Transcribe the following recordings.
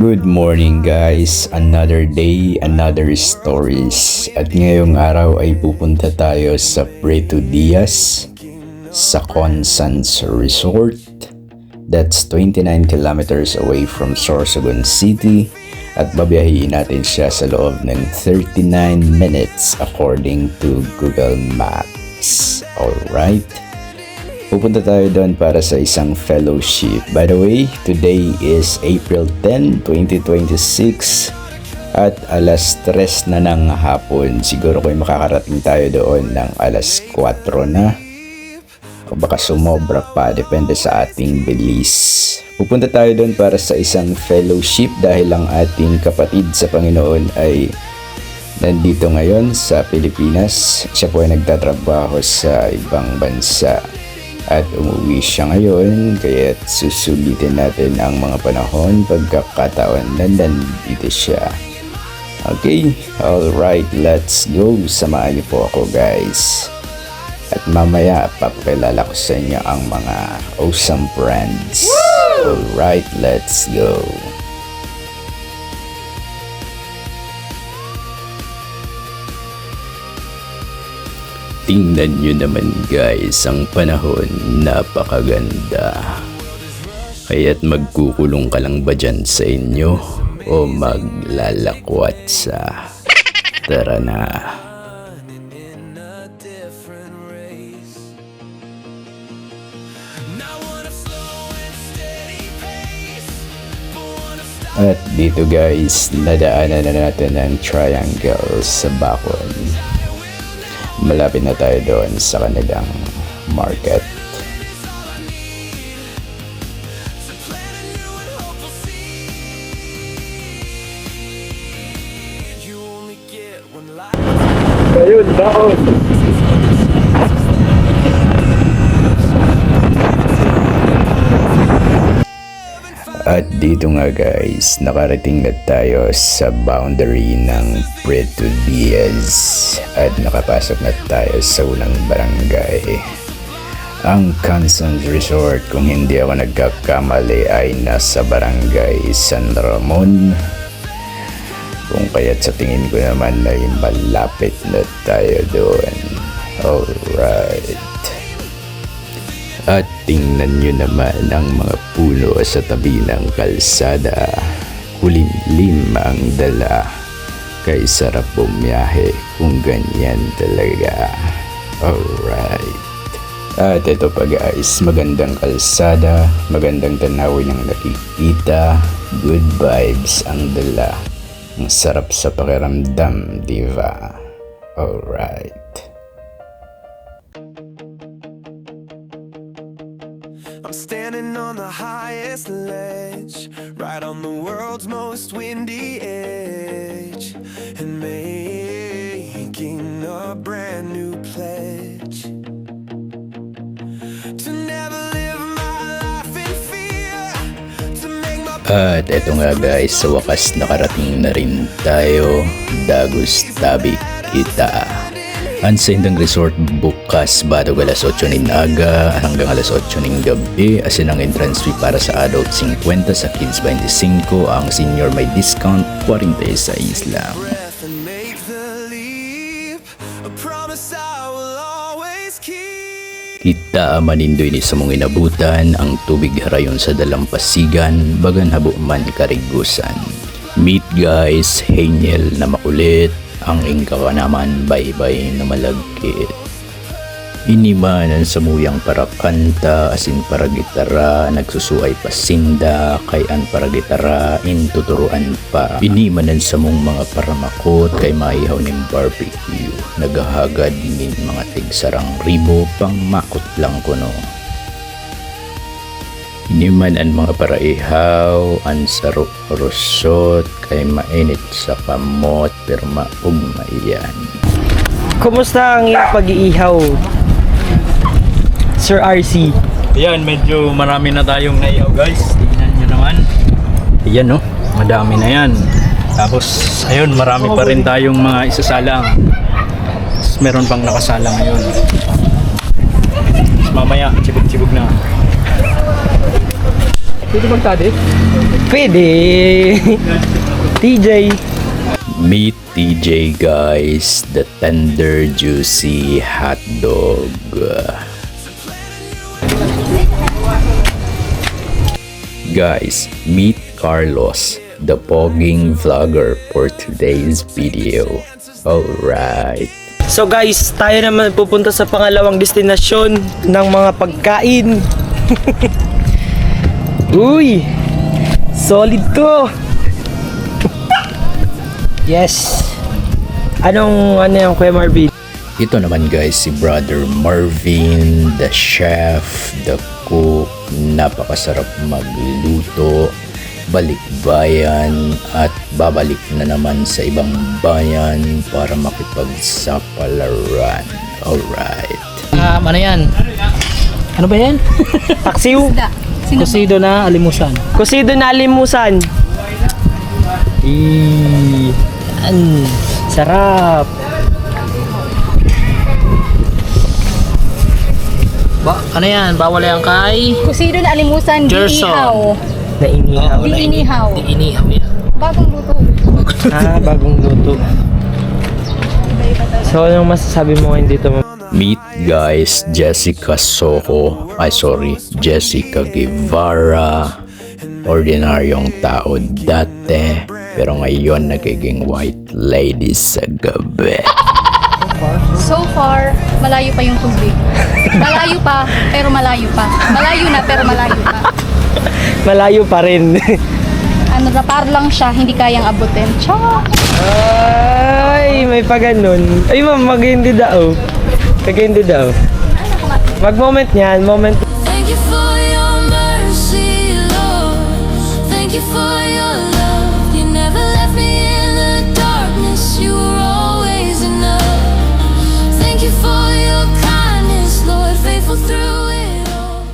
Good morning guys, another day, another stories. At ngayong araw ay pupunta tayo sa Puerto Diaz sa Constance Resort. That's 29 kilometers away from Sorsogon City at babiyahin natin siya sa loob ng 39 minutes according to Google Maps. Alright? Pupunta tayo doon para sa isang fellowship. By the way, today is April 10, 2026 at alas 3 na ng hapon. Siguro kung makakarating tayo doon ng alas 4 na o baka sumobra pa, depende sa ating bilis. Pupunta tayo doon para sa isang fellowship dahil ang ating kapatid sa Panginoon ay nandito ngayon sa Pilipinas. Siya po ay nagtatrabaho sa ibang bansa at umuwi siya ngayon, kaya susulitin natin ang mga panahon pagkakataon na nandito siya. Okay, alright, let's go. Samahan niyo po ako guys. At mamaya papakilala ko sa inyo ang mga awesome friends. Alright, let's go. Tingnan nyo naman guys, ang panahon napakaganda. Kaya't magkukulong ka lang ba dyan sa inyo o maglalakwat sa? Tara na. At dito guys, nadaanan na natin ang triangle sa Bacon. Malapit na tayo doon sa kanilang market. Ayun, daon. At dito nga guys, nakarating na tayo sa boundary ng Puerto Diaz at nakapasok na tayo sa unang barangay. Ang Constance Resort, kung hindi ako nagkakamali, ay nasa barangay San Ramon. Kung kaya't sa tingin ko naman ay malapit na tayo doon. Alright. At tingnan nyo naman ang mga puno sa tabi ng kalsada. Kulimlim ang dala. Kay sarap bumiyahe kung ganyan talaga. Alright. At ito pa guys, magandang kalsada, magandang tanawin ang nakikita, good vibes ang dala. Ang sarap sa pakiramdam, diba? Alright. I'm standing on the highest ledge, right on the world's most windy edge, and making a brand new pledge to never live my life in fear, to make my... At eto nga guys, sa wakas nakarating na rin tayo, Dagos Tabi Kita. Ang Sendang Resort bukas bago alas 8 ng aga hanggang alas 8 ng gabi. Asin ang entrance fee para sa adult 50, sa kids 25, ang senior may discount 46 lang. Kita manindoy ni sa mong inabutan ang tubig harayon sa dalampasigan bagan habo man karigusan. Meet guys, Haniel na makulit, ang ingka ka naman baybay na malagkit. Inimanan sa muyang para kanta, asin para gitara, nagsusuay pasinda, kayan para gitara, intuturuan pa. Inimanan sa mong mga paramakot, kay maihaw ng barbecue, nagahagad din mga tigsarang ribo, pang makot lang kuno. Iniman ang mga paraihaw, ang sarok rusot, kay mainit sa kamot, pero maug maiyan. Kumusta ang iyong pag-iihaw, Sir RC? Ayan, medyo marami na tayong naihaw guys. Tingnan nyo naman. Ayan no, madami na yan. Tapos, ayun, marami pa rin tayong mga isasalang. Tapos, meron pang nakasalang ngayon. Tapos, mamaya, chibog-chibog na. Pwede magtadi? Pwede. TJ. Meet TJ guys, the tender juicy hot dog. Guys, meet Carlos, the pogging vlogger for today's video. Alright. So guys, tayo naman pupunta sa pangalawang destinasyon ng mga pagkain. Uy! Solid to! Yes! Ano yung Kuya Marvin? Ito naman guys si Brother Marvin, the chef, the cook, napakasarap magluto, balikbayan at babalik na naman sa ibang bayan para makipagsapalaran. Alright. Ano yan? Ano ba yan? Taksiw! Kusido na alimusan. Kusido na limusan. Sarap! Ano yan? Bawal yan kay Kusido na alimusan, di Gerson. ihaw. Na inihaw. Di inihaw. Di inihaw yan. Bagong luto. Bagong luto. So, anong masasabi mo ngayon dito? Meet guys Jessica Soho, Jessica Guevara. Ordinaryong tao dati, pero ngayon nagiging white lady sa gabi. So far, malayo pa yung tubig. Malayo pa, pero malayo pa. Malayo na, pero malayo pa. Malayo pa rin. Ano, rapar lang siya, hindi kayang abutin. Chok! Ay, may pa ganun. Ay, ma'am, mag-hindi daw. Mag-hindi daw. Mag-moment niyan, moment. Thank you for your mercy, Lord. Thank you for your love. You never left me in the darkness. You were always enough. Thank you for your kindness, Lord. Faithful through it all.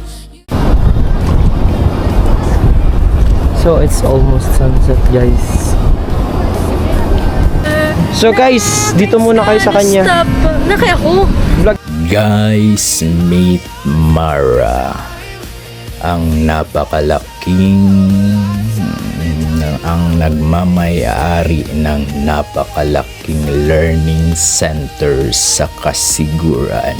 So, it's almost sunset, guys. So, guys, dito muna kayo sa kanya. Stop. Nakaya ko. Guys, meet Mara, ang nagmamayari ng napakalaking learning center sa Kasiguran.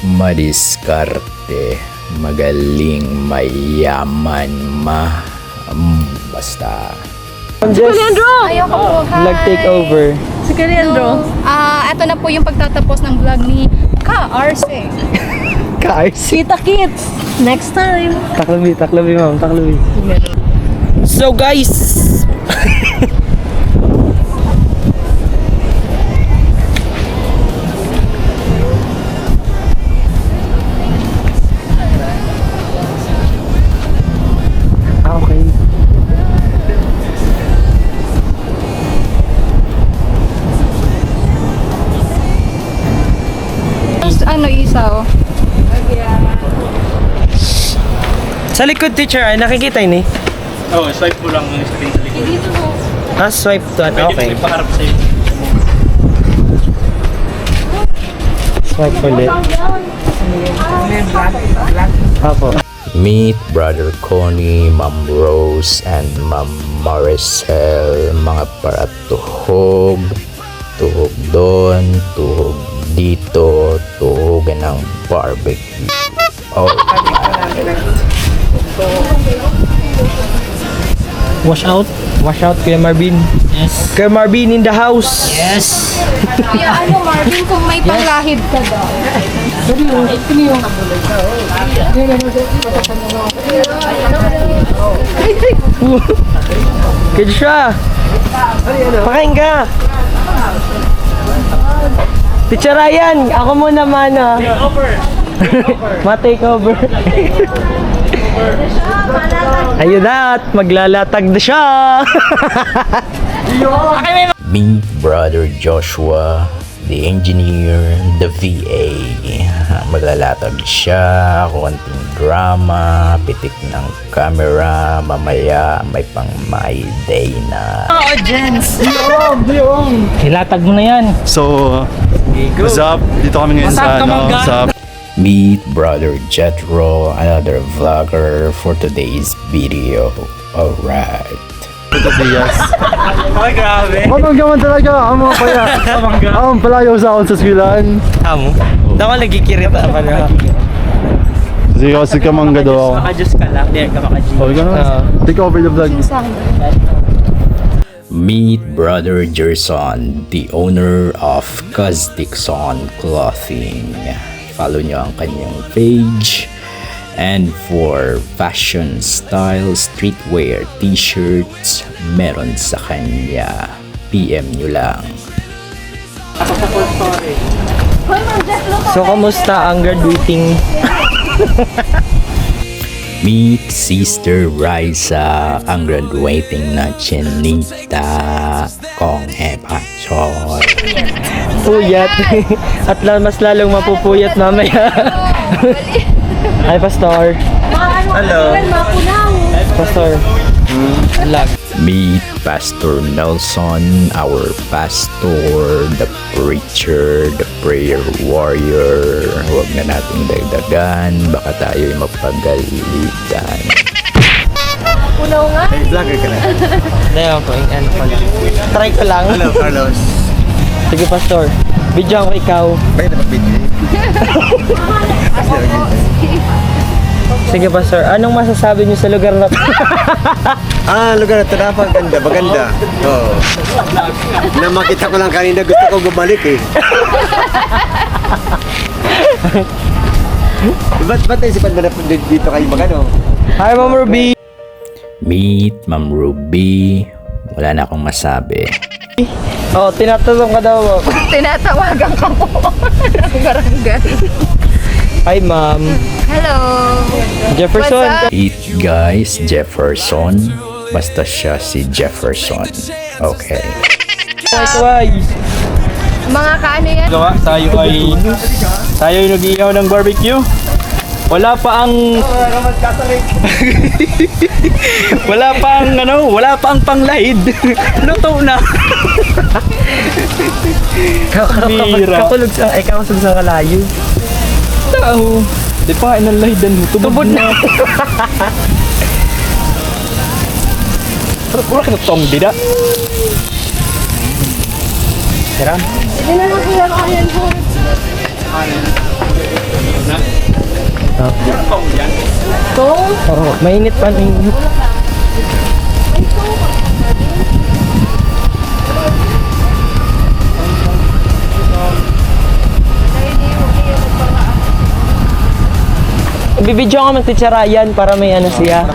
Madiskarte, magaling, mayaman, basta. Ayaw ko po. Hi! Vlog takeover. Si Leandro. Ito na po yung pagtatapos ng vlog ni Ka-Arce. Cars. Kita Kids! Next time! Taklabi, ma'am. Taklabi. So, guys. Okay. Ano, isa oh. Sa likod, teacher, ay nakikita yun eh. Oh, swipe mo lang yung screen sa likod. Dito po. Swipe to. Okay. Paharap sa'yo. Swipe ulit. Apo. Meet Brother Connie, Ma'am Rose, and Ma'am Maricel, mga paratuhog, tuhog doon, tuhog dito, tuhog ng barbecue. Oh, Wash out. Wash out, Kuya Marvin. Yes. Kuya Marvin in the house. Yes. Kuya, ano Marvin, kung may panglahid ka daw. Good siya. Pakain ka. Teacher Ryan, ako muna mana. Ma-take over. Ayun na, at maglalatag na siya. meet Brother Joshua, the engineer, the VA. Maglalatag siya, konting drama, pitik ng camera, mamaya may pang my day na. Ilatag mo na yan. So, what's up? Dito kami ngayon sa, What's up, ano, Kamangga? sa Meet Brother Jethro, another vlogger for today's video. Alright. Ay, grabe. Mabanggaman talaga, ang mga paya. Ang palayo sa akong sa skwilan. Amo. Dako nagkikirit pa na. Sige kasi kamangga daw ako. Maka-adjust ka lang. Hindi ka maka-adjust. Okay ka na. Take over the vlog. Meet Brother Gerson, the owner of Cuz Dixon Clothing. Follow nyo ang kanyang page. And for fashion style, streetwear, t-shirts, meron sa kanya. PM nyo lang. So, kamusta ang graduating? Meet Sister Raisa, ang graduating na chinita kong hepachor. Puyat. At mas lalong mapupuyat mamaya. Hi, Pastor. Hello. Pastor. Lag. Meet Pastor Nelson, our pastor, the preacher, the prayer warrior. Huwag na nating dagdagan, baka tayo'y mapagalitan. Vlogger ka na. Hindi ako, ano ko lang. Try ko lang. Hello, Carlos. Sige, Pastor. Video ako ikaw. Bakit napag-video? Sige, Pastor. Anong masasabi niyo sa lugar na to? Lugar na ito napaganda, maganda. Oo. Na makita ko lang kanina, gusto ko bumalik eh. Ba't naisipan mo na dito kayo magano? Hi, Ma'am Ruby. Meet Ma'am Ruby. Wala na akong masabi. Oh, tinatanong ka daw. Tinatawagan ka po ng barangay. Hi, Ma'am. Hello. Jefferson. What's up? Eat guys, Jefferson. Basta siya si Jefferson. Okay. Likewise. Mga kaano yan? Gawa, tayo ay nag-iihaw ng barbecue. Wala pa ang wala pa ang panglahid. Luto na. Bira. Kakusog sa kalayo. Tao. Di pa kain ng lahidan mo. Tubod na. Kurang na tong dida. Siram. Oh, mainit pa. Mainit. Bibidyo ka man Teacher Ryan para may ano siya.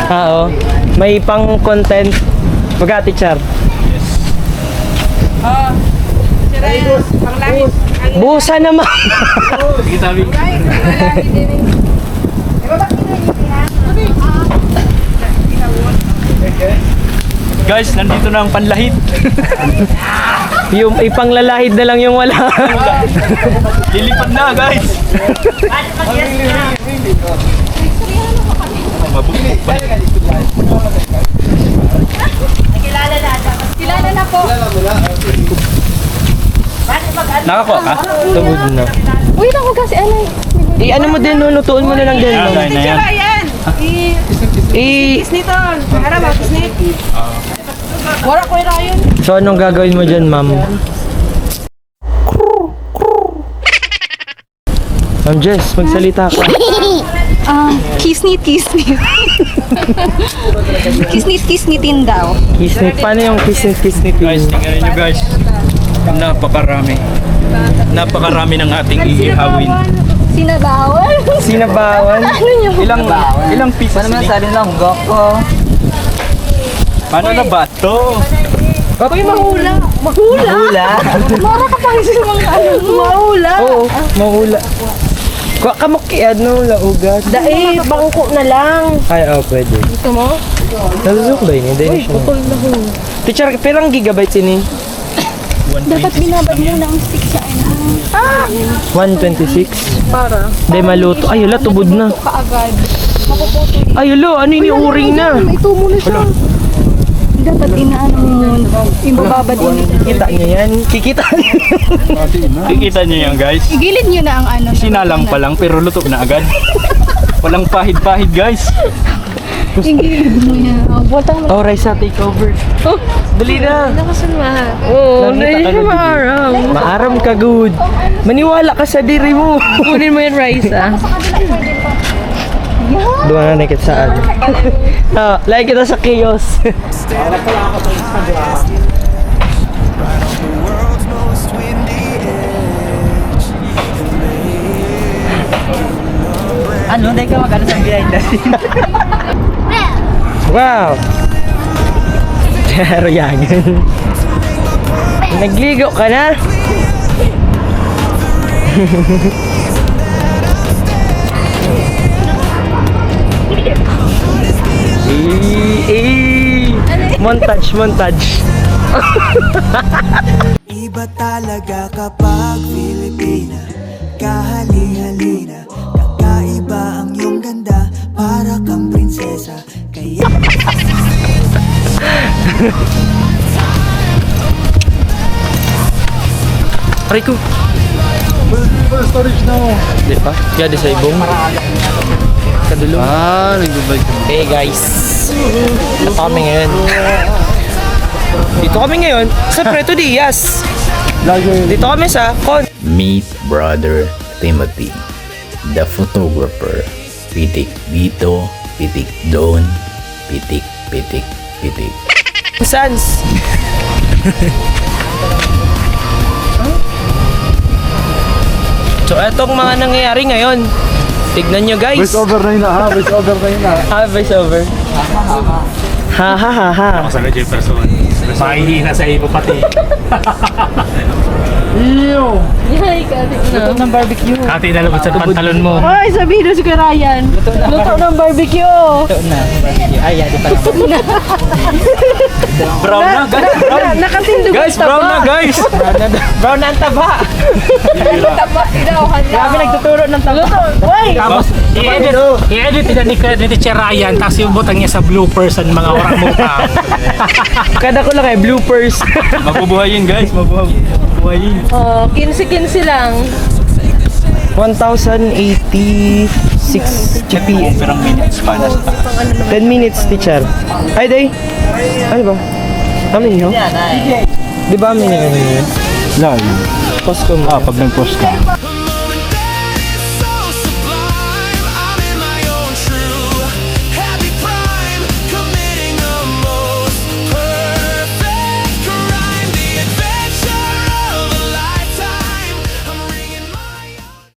Oo. May pang content. Baga Teacher. Busa naman. Sige sabi. Guys, nandito na ang panlahid. Yung ipanglalahid na lang yung wala. Lilipad na, guys. Mabukit pa. Kilala na po. Nakakuha ka? Tubod na. Uy, ako kasi ano eh. Ano mo din, lutuin mo na lang din. Okay na yan. Wala ko yun. So anong gagawin mo dyan, ma'am? Ma'am Jess, magsalita ka. Kisnit. Kisnitin daw. Kisnit. Paano yung kisnit? Guys, tingnan nyo guys. Napakarami. Napakarami ng ating iihawin. Sinabawan? Sinabawan? Ilang pieces? Paano masabi lang goko? Paano na ba to? Uy, mahula. Mahula? Mara ka pa kasi mga ano. Mahula. Oo, mahula. Kamuki, ano, laugat. Dahil, bangko na lang. Ay, pwede. Gusto mo? Nalusok ba yun? Hindi na siya. na ko. Teacher, pirang gigabytes ini? Dapat binabad mo na ang stick sa ano. 126? Para. Hindi, maluto. Ay, wala, tubod na. Kaagad. Mapuputo. Ay, wala, ano yun, uring na. Ito mo na siya. Dapat inaano mo, ibababa din. Kikita nyo yan. Kikita nyo. Kikita nyo yan guys. Igilid nyo na ang ano. Sinalang pa lang pero luto na agad. Walang pahid-pahid guys. Igilid mo yan. Oh, butang mo. Oh, Raisa, take over. Oh, dali na. Oo, Nakita ka na, maaram. Maaram ka, good. Maniwala ka sa diri mo. Kunin mo yan, Raisa. Doon na nakit saan. Oh, like kita sa chaos. World's most windy edge. Ano? Hindi ka mag-ano sa behind the scene. Wow! Pero yagan. Nagligo ka na? Montage, montage. Iba talaga kapag Pilipina, kahali-halina, kakaiba ang iyong ganda, para kang prinsesa, kaya... Aray ko. Storage na mo. Di ba? Kaya di sa ibong. Kadulong. Nagbabalik ka. Hey guys. Dito kami ngayon. Dito kami ngayon sa Preto Diaz. Dito kami sa Meet Brother Timothy, the photographer. Pitik dito, pitik doon, pitik, pitik, pitik. Sans. So etong mga nangyayari ngayon. Tignan nyo guys. Voice over na yun na ha. Voice over na yun na. Voice over. Ha ha ha ha. Sa na person. Mahihina sa iyo pati. Iyo! Luto ng barbecue. Kati na labas sa pantalon mo. Ay, sabihin na si Kuya Ryan. Luto ng barbecue. Luto na barbecue. Ay, di pala. Brown na guys. Brown. Nakatindog Guys, brown na guys. Brown na ang taba. Taba, inawahan na. Grabe nagtuturo ng taba. Uy! Tapos i-edit ni Teacher Ryan tapos yung butang niya sa bloopers ang mga orang muka. Kada ko lang eh, bloopers. Mabubuhayin guys, mabubuhayin. Oh, 15-15 lang. 1,086 GP. Pero minutes pa na sa taas. 10 minutes, teacher. Ay, day. Ano ba? Amin yun? Di ba amin yun? Live. Post ko mo. Pag nag-post ka.